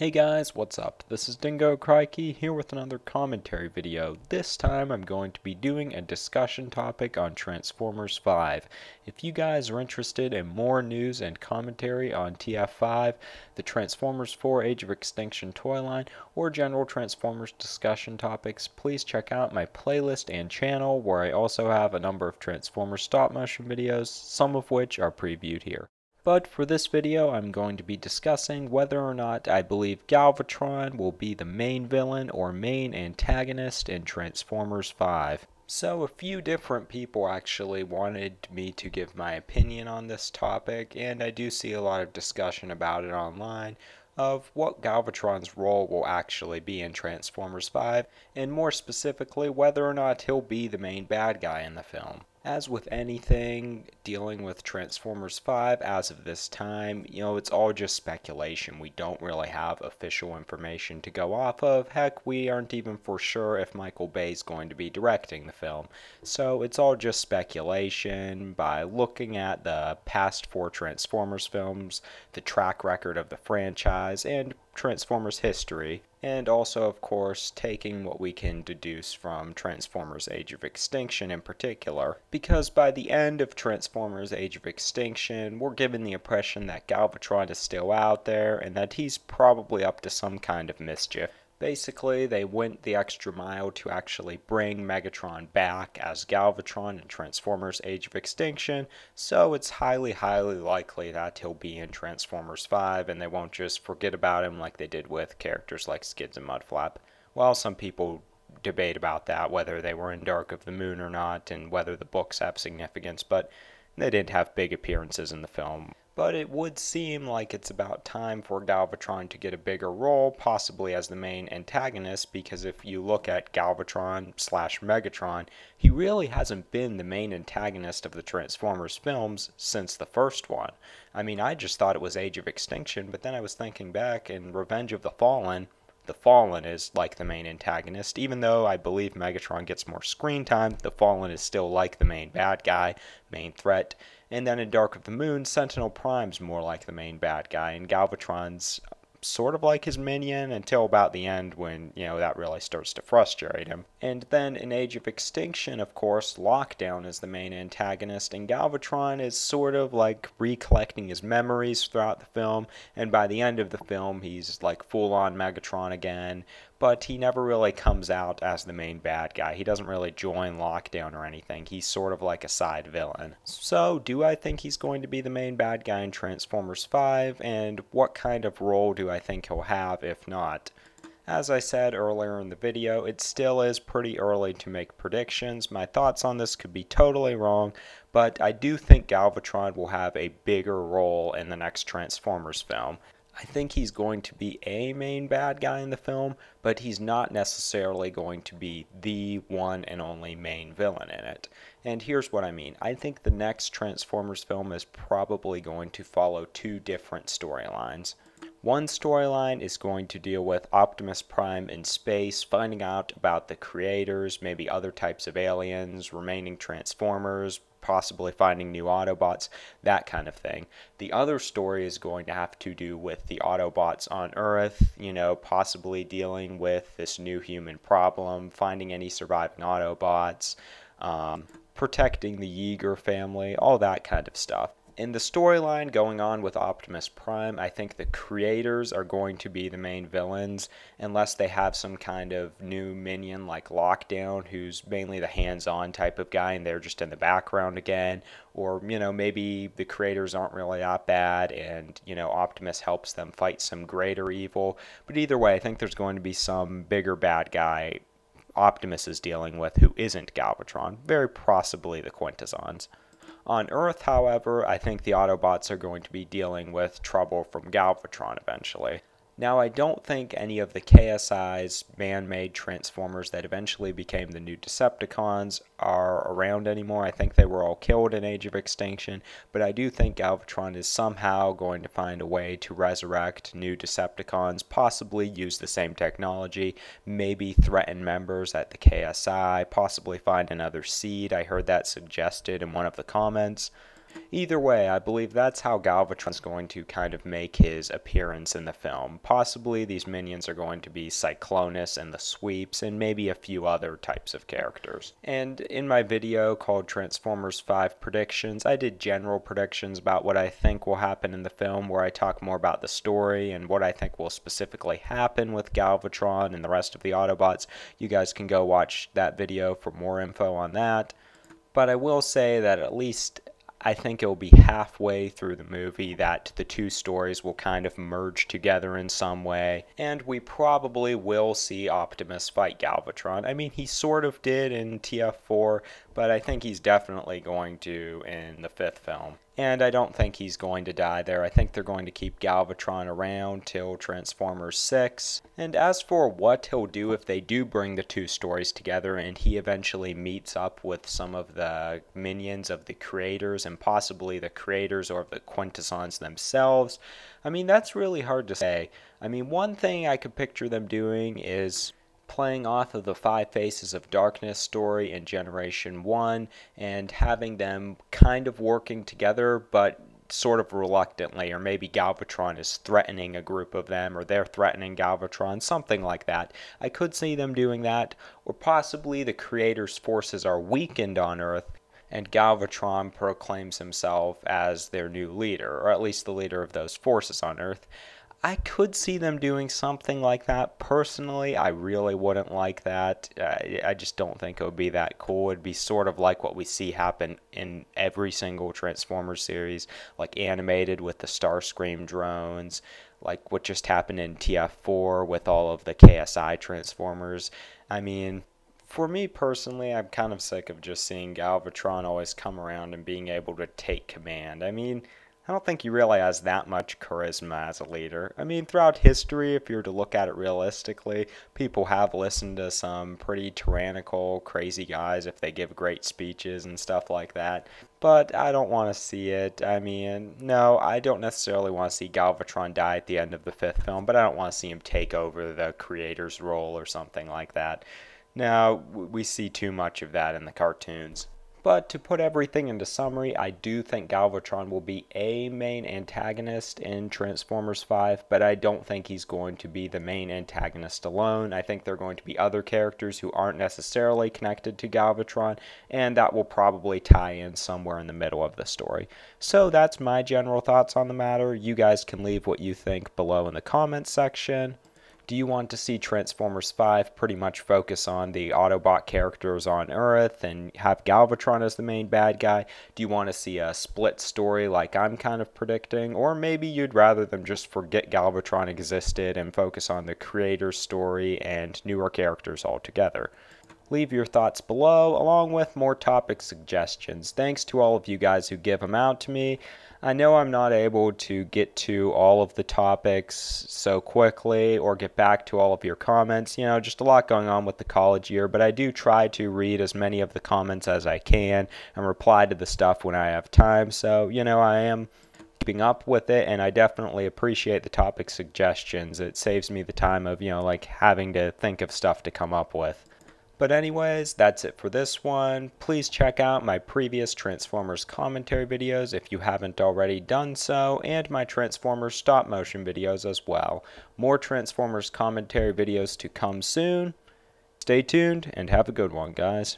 Hey guys, what's up? This is Dingo Crikey here with another commentary video. This time I'm going to be doing a discussion topic on Transformers 5. If you guys are interested in more news and commentary on TF5, the Transformers 4 Age of Extinction toy line, or general Transformers discussion topics, please check out my playlist and channel where I also have a number of Transformers stop motion videos, some of which are previewed here. But for this video, I'm going to be discussing whether or not I believe Galvatron will be the main villain or main antagonist in Transformers 5. So a few different people actually wanted me to give my opinion on this topic, and I do see a lot of discussion about it online of what Galvatron's role will actually be in Transformers 5, and more specifically whether or not he'll be the main bad guy in the film. As with anything dealing with Transformers 5 as of this time, it's all just speculation. We don't really have official information to go off of. Heck, we aren't even for sure if Michael Bay's going to be directing the film. So it's all just speculation by looking at the past 4 Transformers films, the track record of the franchise, and Transformers history, and also, of course, taking what we can deduce from Transformers Age of Extinction in particular. Because by the end of Transformers Age of Extinction, we're given the impression that Galvatron is still out there and that he's probably up to some kind of mischief. Basically, they went the extra mile to actually bring Megatron back as Galvatron in Transformers Age of Extinction, so it's highly likely that he'll be in Transformers 5 and they won't just forget about him like they did with characters like Skids and Mudflap. Well, some people debate about that, whether they were in Dark of the Moon or not, and whether the books have significance, but they didn't have big appearances in the film. But it would seem like it's about time for Galvatron to get a bigger role, possibly as the main antagonist, because if you look at Galvatron / Megatron, he really hasn't been the main antagonist of the Transformers films since the first one. I mean, I just thought it was Age of Extinction, but then I was thinking back, in Revenge of the Fallen is like the main antagonist. Even though I believe Megatron gets more screen time, the Fallen is still like the main bad guy, main threat. And then in Dark of the Moon, Sentinel Prime's more like the main bad guy, and Galvatron's sort of like his minion until about the end when, that really starts to frustrate him. And then in Age of Extinction, of course, Lockdown is the main antagonist, and Galvatron is sort of like recollecting his memories throughout the film, and by the end of the film, he's like full-on Megatron again, but he never really comes out as the main bad guy. He doesn't really join Lockdown or anything. He's sort of like a side villain. So, do I think he's going to be the main bad guy in Transformers 5, and what kind of role do I think he'll have if not? As I said earlier in the video, it still is pretty early to make predictions. My thoughts on this could be totally wrong, but I do think Galvatron will have a bigger role in the next Transformers film. I think he's going to be a main bad guy in the film, but he's not necessarily going to be the one and only main villain in it. And here's what I mean. I think the next Transformers film is probably going to follow 2 different storylines. One storyline is going to deal with Optimus Prime in space, finding out about the creators, maybe other types of aliens, remaining Transformers, possibly finding new Autobots, that kind of thing. The other story is going to have to do with the Autobots on Earth, possibly dealing with this new human problem, finding any surviving Autobots, protecting the Yeager family, all that kind of stuff. In the storyline going on with Optimus Prime, I think the creators are going to be the main villains, unless they have some kind of new minion like Lockdown, who's mainly the hands-on type of guy and they're just in the background again, or, maybe the creators aren't really that bad and, Optimus helps them fight some greater evil. But either way, I think there's going to be some bigger bad guy Optimus is dealing with who isn't Galvatron, very possibly the Quintessons. On Earth, however, I think the Autobots are going to be dealing with trouble from Galvatron eventually. Now, I don't think any of the KSI's man-made Transformers that eventually became the new Decepticons are around anymore. I think they were all killed in Age of Extinction, but I do think Galvatron is somehow going to find a way to resurrect new Decepticons, possibly use the same technology, maybe threaten members at the KSI, possibly find another seed. I heard that suggested in one of the comments. Either way, I believe that's how Galvatron's going to kind of make his appearance in the film. Possibly these minions are going to be Cyclonus and the Sweeps, and maybe a few other types of characters. And in my video called Transformers 5 Predictions, I did general predictions about what I think will happen in the film, where I talk more about the story and what I think will specifically happen with Galvatron and the rest of the Autobots. You guys can go watch that video for more info on that. But I will say that at least I think it will be halfway through the movie that the two stories will kind of merge together in some way, and we probably will see Optimus fight Galvatron. I mean, he sort of did in TF4, but I think he's definitely going to in the fifth film. And I don't think he's going to die there. I think they're going to keep Galvatron around till Transformers 6. And as for what he'll do if they do bring the two stories together and he eventually meets up with some of the minions of the creators and possibly the creators or the Quintessons themselves, I mean, that's really hard to say. I mean, one thing I could picture them doing is playing off of the Five Faces of Darkness story in Generation 1 and having them kind of working together, but sort of reluctantly, or maybe Galvatron is threatening a group of them, or they're threatening Galvatron, something like that. I could see them doing that, or possibly the creators' forces are weakened on Earth, and Galvatron proclaims himself as their new leader, or at least the leader of those forces on Earth. I could see them doing something like that. Personally, I really wouldn't like that. I just don't think it would be that cool. It'd be sort of like what we see happen in every single Transformers series, like animated with the Starscream drones, like what just happened in TF4 with all of the KSI Transformers. I mean, for me personally, I'm kind of sick of just seeing Galvatron always come around and being able to take command. I mean, I don't think he really has that much charisma as a leader. I mean, throughout history, if you were to look at it realistically, people have listened to some pretty tyrannical, crazy guys if they give great speeches and stuff like that. But I don't want to see it. I mean, no, I don't necessarily want to see Galvatron die at the end of the fifth film, but I don't want to see him take over the creator's role or something like that. Now, we see too much of that in the cartoons. But to put everything into summary, I do think Galvatron will be a main antagonist in Transformers 5, but I don't think he's going to be the main antagonist alone. I think there are going to be other characters who aren't necessarily connected to Galvatron, and that will probably tie in somewhere in the middle of the story. So that's my general thoughts on the matter. You guys can leave what you think below in the comments section. Do you want to see Transformers 5 pretty much focus on the Autobot characters on Earth and have Galvatron as the main bad guy? Do you want to see a split story like I'm kind of predicting? Or maybe you'd rather them just forget Galvatron existed and focus on the creator's story and newer characters altogether? Leave your thoughts below, along with more topic suggestions. Thanks to all of you guys who give them out to me. I know I'm not able to get to all of the topics so quickly or get back to all of your comments. You know, just a lot going on with the college year, but I do try to read as many of the comments as I can and reply to the stuff when I have time. So, you know, I am keeping up with it, and I definitely appreciate the topic suggestions. It saves me the time of, you know, like having to think of stuff to come up with. But anyways, that's it for this one. Please check out my previous Transformers commentary videos if you haven't already done so, and my Transformers stop motion videos as well. More Transformers commentary videos to come soon. Stay tuned and have a good one, guys.